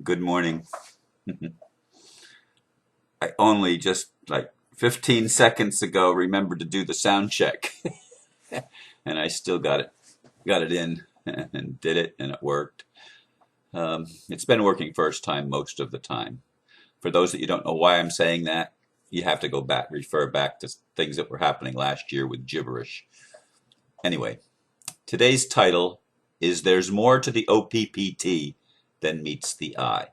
Good morning. I only just like 15 seconds ago remembered to do the sound check and I still got it in and did it and it worked. It's been working first time most of the time. For those that you don't know why I'm saying that, you have to go back, refer back to things that were happening last year with gibberish. Anyway, today's title is There's More to the OPPT Than Meets the Eye.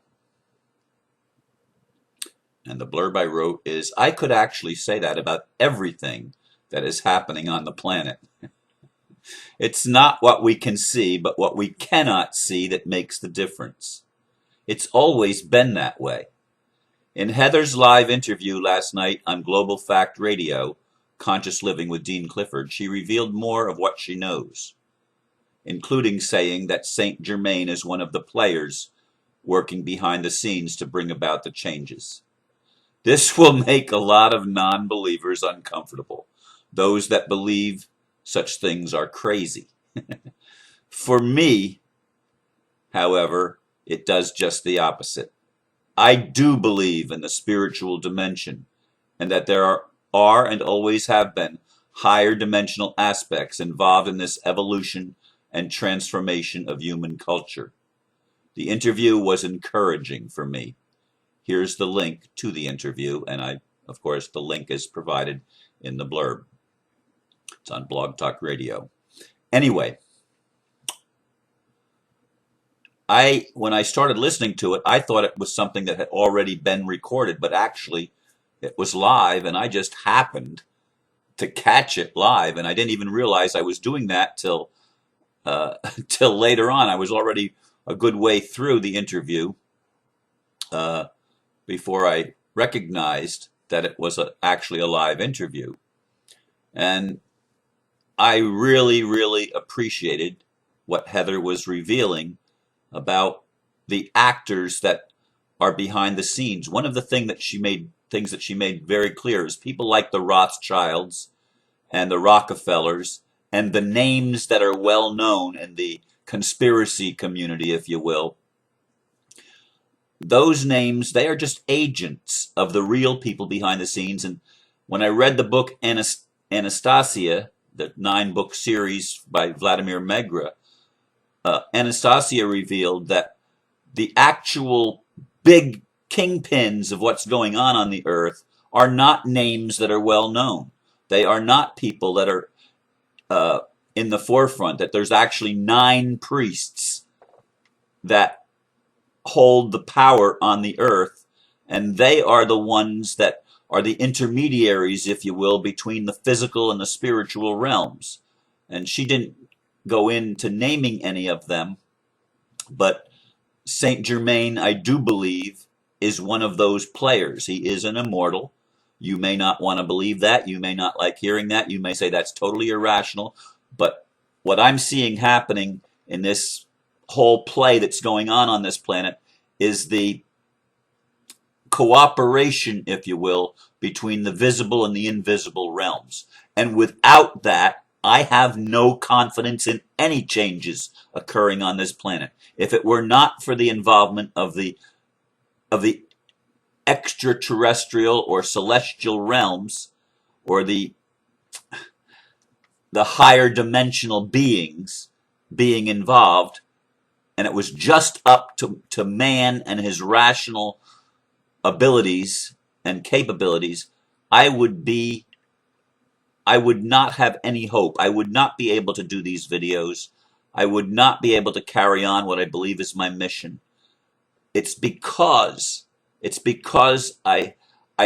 And the blurb I wrote is, I could actually say that about everything that is happening on the planet. It's not what we can see, but what we cannot see that makes the difference. It's always been that way. In Heather's live interview last night on Global Fact Radio, Conscious Living with Dean Clifford, she revealed more of what she knows, including saying that Saint Germain is one of the players working behind the scenes to bring about the changes. This will make a lot of non-believers uncomfortable. Those that believe such things are crazy. For me, however, it does just the opposite. I do believe in the spiritual dimension and that there are and always have been higher dimensional aspects involved in this evolution and transformation of human culture. The interview was encouraging for me. Here's the link to the interview, and of course, the link is provided in the blurb. It's on Blog Talk Radio. Anyway, when I started listening to it, I thought it was something that had already been recorded, but actually it was live, and I just happened to catch it live, and I didn't even realize I was doing that till later on. I was already a good way through the interview before I recognized that it was actually a live interview. And I really, really appreciated what Heather was revealing about the actors that are behind the scenes. One of the things that she made very clear is people like the Rothschilds and the Rockefellers and the names that are well known in the conspiracy community, if you will. Those names, they are just agents of the real people behind the scenes. And when I read the book Anastasia, the 9-book series by Vladimir Megra, Anastasia revealed that the actual big kingpins of what's going on the earth are not names that are well known. They are not people that are in the forefront, that there's actually 9 priests that hold the power on the earth, and they are the ones that are the intermediaries, if you will, between the physical and the spiritual realms. And she didn't go into naming any of them, but Saint Germain, I do believe, is one of those players. He is an immortal. You may not want to believe that. You may not like hearing that. You may say that's totally irrational. But what I'm seeing happening in this whole play that's going on this planet is the cooperation, if you will, between the visible and the invisible realms. And without that, I have no confidence in any changes occurring on this planet. If it were not for the involvement of the extraterrestrial or celestial realms, or the higher dimensional beings being involved, and it was just up to man and his rational abilities and capabilities, I would not have any hope. I would not be able to do these videos. I would not be able to carry on what I believe is my mission. It's because I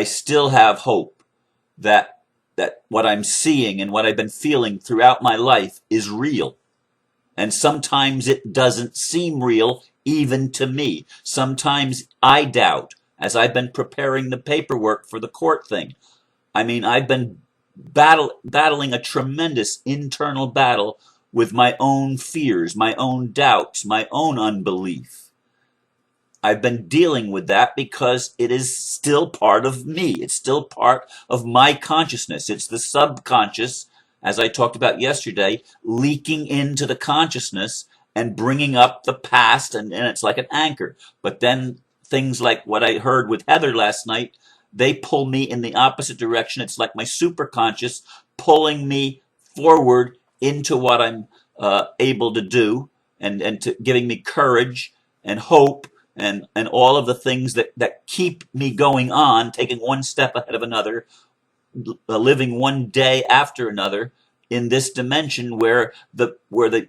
still have hope that what I'm seeing and what I've been feeling throughout my life is real. And sometimes it doesn't seem real even to me. Sometimes I doubt, as I've been preparing the paperwork for the court thing. I mean, I've been battling a tremendous internal battle with my own fears, my own doubts, my own unbelief. I've been dealing with that because it is still part of me. It's still part of my consciousness. It's the subconscious, as I talked about yesterday, leaking into the consciousness and bringing up the past, and it's like an anchor. But then things like what I heard with Heather last night, they pull me in the opposite direction. It's like my superconscious pulling me forward into what I'm able to do, and to giving me courage and hope, and all of the things that keep me going on, taking one step ahead of another, living one day after another in this dimension where the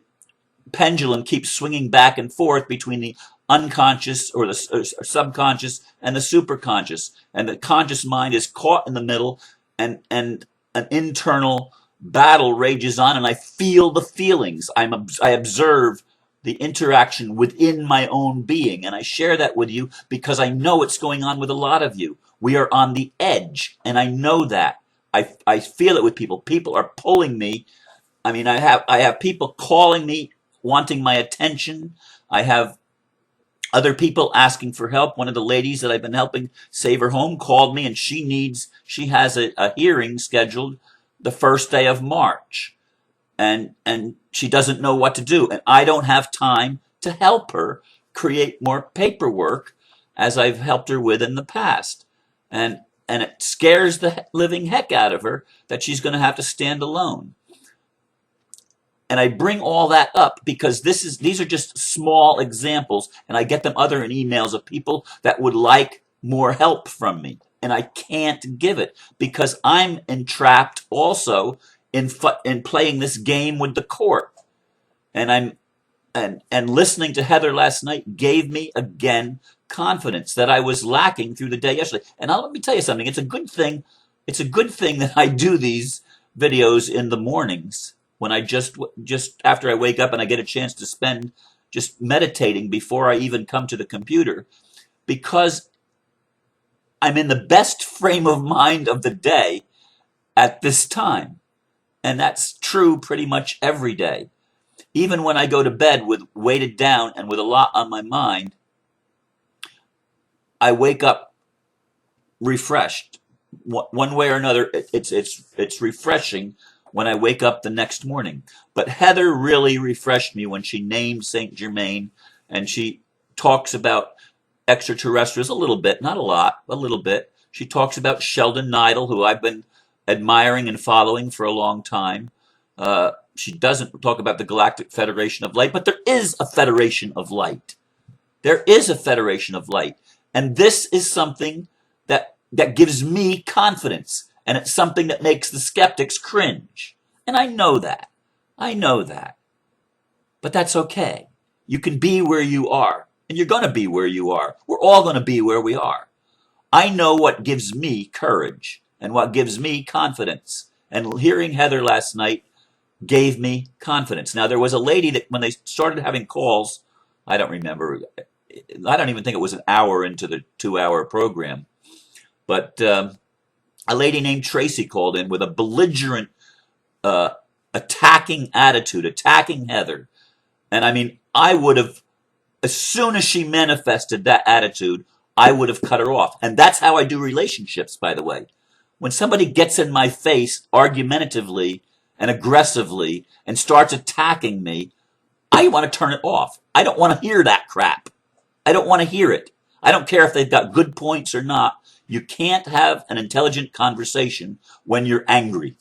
pendulum keeps swinging back and forth between the unconscious or the or subconscious and the superconscious, and the conscious mind is caught in the middle, and an internal battle rages on, and I feel the feelings. I observe the interaction within my own being, and I share that with you because I know it's going on with a lot of you. We are on the edge, and I know that. I feel it with people. People are pulling me. I mean, I have people calling me wanting my attention. I have other people asking for help. One of the ladies that I've been helping save her home called me, and she has a hearing scheduled the first day of March, and she doesn't know what to do, and I don't have time to help her create more paperwork as I've helped her with in the past, and it scares the living heck out of her that she's going to have to stand alone. And I bring all that up because these are just small examples, and I get them other in emails of people that would like more help from me, and I can't give it because I'm entrapped also in playing this game with the court. And I'm and listening to Heather last night gave me again confidence that I was lacking through the day yesterday. And let me tell you something. It's a good thing. It's a good thing that I do these videos in the mornings when I just after I wake up and I get a chance to spend just meditating before I even come to the computer, because I'm in the best frame of mind of the day at this time. And that's true pretty much every day. Even when I go to bed with weighted down and with a lot on my mind, I wake up refreshed. One way or another, it's refreshing when I wake up the next morning. But Heather really refreshed me when she named Saint Germain, and she talks about extraterrestrials a little bit, not a lot, a little bit. She talks about Sheldon Neidl, who I've been admiring and following for a long time. She doesn't talk about the Galactic Federation of Light, but there is a Federation of Light. There is a Federation of Light. And this is something that gives me confidence. And it's something that makes the skeptics cringe. And I know that. I know that. But that's okay. You can be where you are. And you're going to be where you are. We're all going to be where we are. I know what gives me courage and what gives me confidence. And hearing Heather last night gave me confidence. Now, there was a lady that when they started having calls, I don't remember, I don't even think it was an hour into the 2-hour program, but a lady named Tracy called in with a belligerent, attacking attitude, attacking Heather. And I mean, I would have, as soon as she manifested that attitude, I would have cut her off. And that's how I do relationships, by the way. When somebody gets in my face argumentatively and aggressively and starts attacking me, I want to turn it off. I don't want to hear that crap. I don't want to hear it. I don't care if they've got good points or not. You can't have an intelligent conversation when you're angry.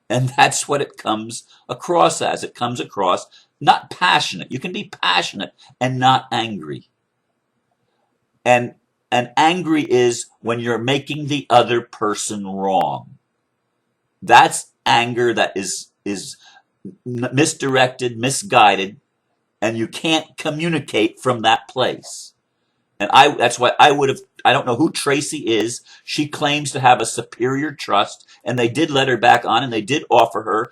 And that's what it comes across as. It comes across not passionate. You can be passionate and not angry. And angry is when you're making the other person wrong. That's anger that is misdirected, misguided, and you can't communicate from that place. And that's why I would have, I don't know who Tracy is. She claims to have a superior trust, and they did let her back on, and they did offer her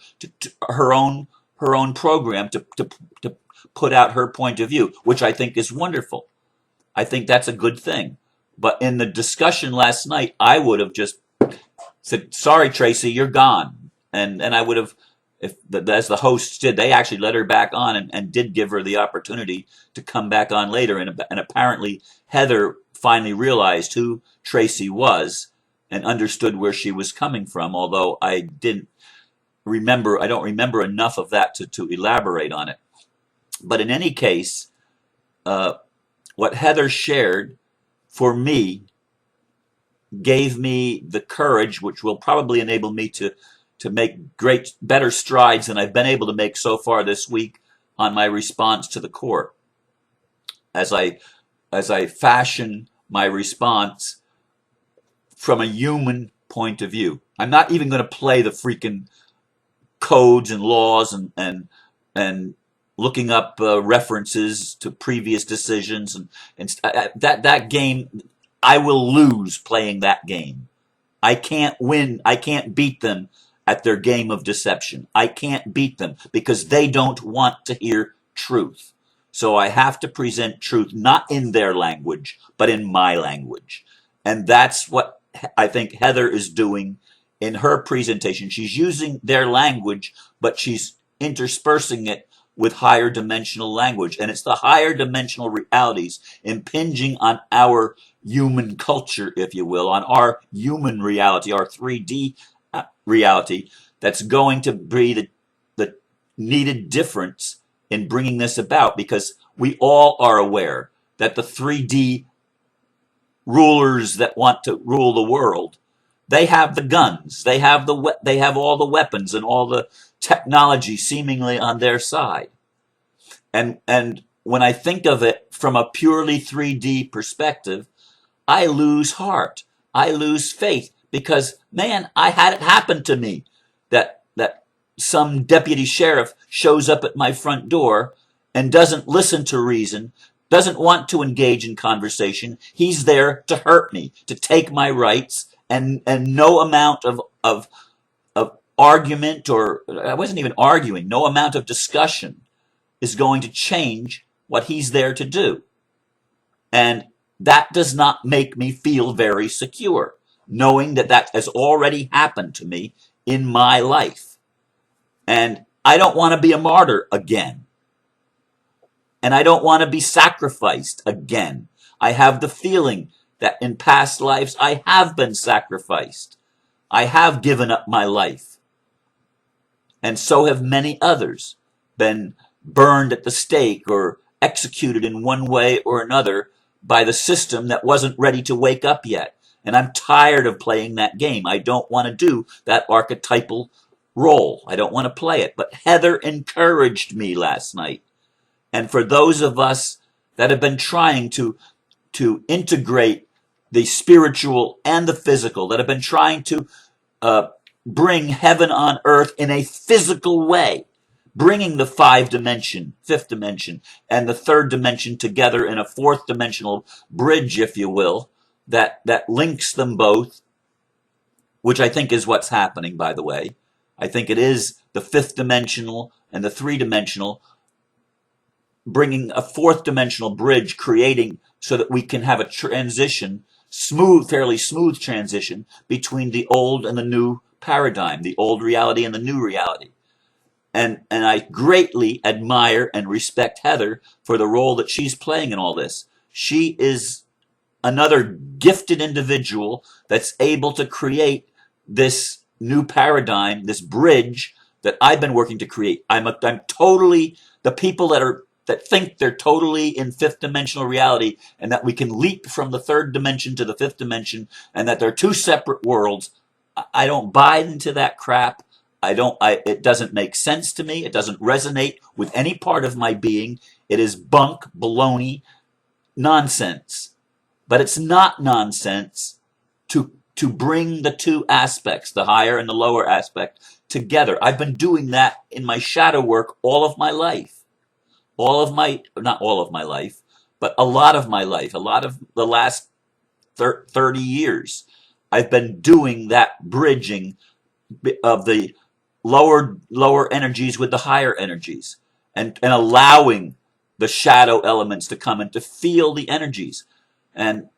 her own program to put out her point of view, which I think is wonderful. I think that's a good thing. But in the discussion last night, I would have just said, "Sorry, Tracy, you're gone." And I would have, as the hosts did, they actually let her back on and did give her the opportunity to come back on later. And apparently Heather finally realized who Tracy was and understood where she was coming from, although I don't remember enough of that to elaborate on it. But in any case, uh, what Heather shared for me gave me the courage, which will probably enable me to make better strides than I've been able to make so far this week on my response to the court. As I fashion my response from a human point of view. I'm not even going to play the freaking codes and laws and looking up references to previous decisions and that game. I will lose playing that game. I can't win. I can't beat them at their game of deception. I can't beat them because they don't want to hear truth. So I have to present truth not in their language, but in my language. And that's what I think Heather is doing in her presentation. She's using their language, but she's interspersing it with higher dimensional language. And it's the higher dimensional realities impinging on our human culture, if you will, on our human reality, our 3D reality, that's going to be the needed difference in bringing this about, because we all are aware that the 3D rulers that want to rule the world, they have the guns, they have all the weapons and all the technology seemingly on their side. And when I think of it from a purely 3D perspective, I lose heart. I lose faith because, man, I had it happen to me that some deputy sheriff shows up at my front door and doesn't listen to reason, doesn't want to engage in conversation. He's there to hurt me, to take my rights, and no amount of argument, or I wasn't even arguing, no amount of discussion is going to change what he's there to do. And that does not make me feel very secure, knowing that that has already happened to me in my life. And I don't want to be a martyr again. And I don't want to be sacrificed again. I have the feeling that in past lives I have been sacrificed. I have given up my life. And so have many others, been burned at the stake or executed in one way or another by the system that wasn't ready to wake up yet. And I'm tired of playing that game. I don't want to do that archetypal role. I don't want to play it. But Heather encouraged me last night. And for those of us that have been trying to integrate the spiritual and the physical, that have been trying to bring heaven on earth in a physical way, bringing the fifth dimension, and the third dimension together in a fourth dimensional bridge, if you will, that links them both, which I think is what's happening, by the way. I think it is the fifth dimensional and the three-dimensional bringing a fourth dimensional bridge, creating so that we can have a transition, fairly smooth transition between the old and the new paradigm, the old reality and the new reality. And I greatly admire and respect Heather for the role that she's playing in all this. She is another gifted individual that's able to create this new paradigm, this bridge that I've been working to create. I'm totally, the people that think they're totally in fifth dimensional reality and that we can leap from the third dimension to the fifth dimension and that they're two separate worlds. I don't buy into that crap. It doesn't make sense to me. It doesn't resonate with any part of my being. It is bunk, baloney, nonsense. But it's not nonsense to bring the two aspects, the higher and the lower aspect, together. I've been doing that in my shadow work all of my life. Not all of my life, but a lot of my life, a lot of the last 30 years. I've been doing that bridging of the lower energies with the higher energies, and allowing the shadow elements to come and to feel the energies. And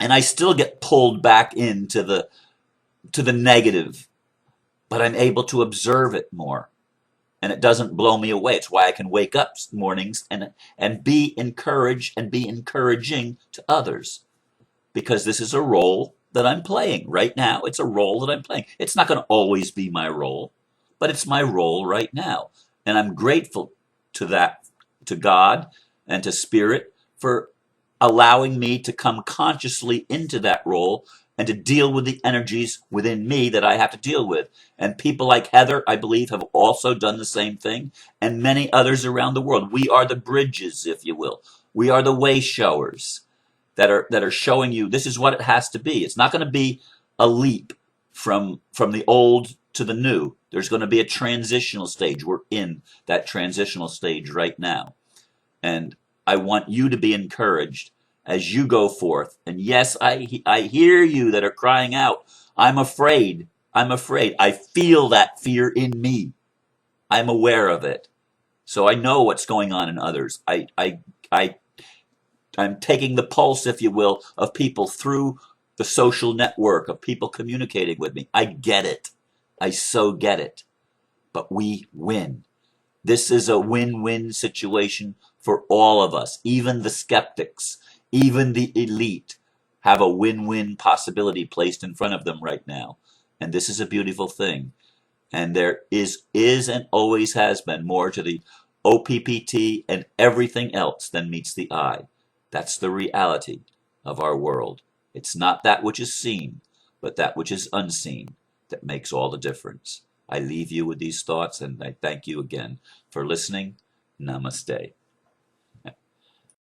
I still get pulled back into the negative, but I'm able to observe it more. And it doesn't blow me away. It's why I can wake up mornings and be encouraged and be encouraging to others. Because this is a role that I'm playing right now. It's a role that I'm playing. It's not going to always be my role, but it's my role right now. And I'm grateful to that to God and to Spirit for allowing me to come consciously into that role and to deal with the energies within me that I have to deal with. And people like Heather, I believe, have also done the same thing, and many others around the world. We are the bridges, if you will. We are the way showers that are showing you this is what it has to be. It's not going to be a leap from the old to the new. There's going to be a transitional stage. We're in that transitional stage right now. And I want you to be encouraged as you go forth. And yes, I hear you that are crying out, I'm afraid. I'm afraid. I feel that fear in me. I'm aware of it. So I know what's going on in others. I I'm taking the pulse, if you will, of people through the social network, of people communicating with me. I get it. I so get it. But we win. This is a win-win situation for all of us. Even the skeptics, even the elite have a win-win possibility placed in front of them right now. And this is a beautiful thing. And there is and always has been more to the OPPT and everything else than meets the eye. That's the reality of our world. It's not that which is seen, but that which is unseen that makes all the difference. I leave you with these thoughts, and I thank you again for listening. Namaste.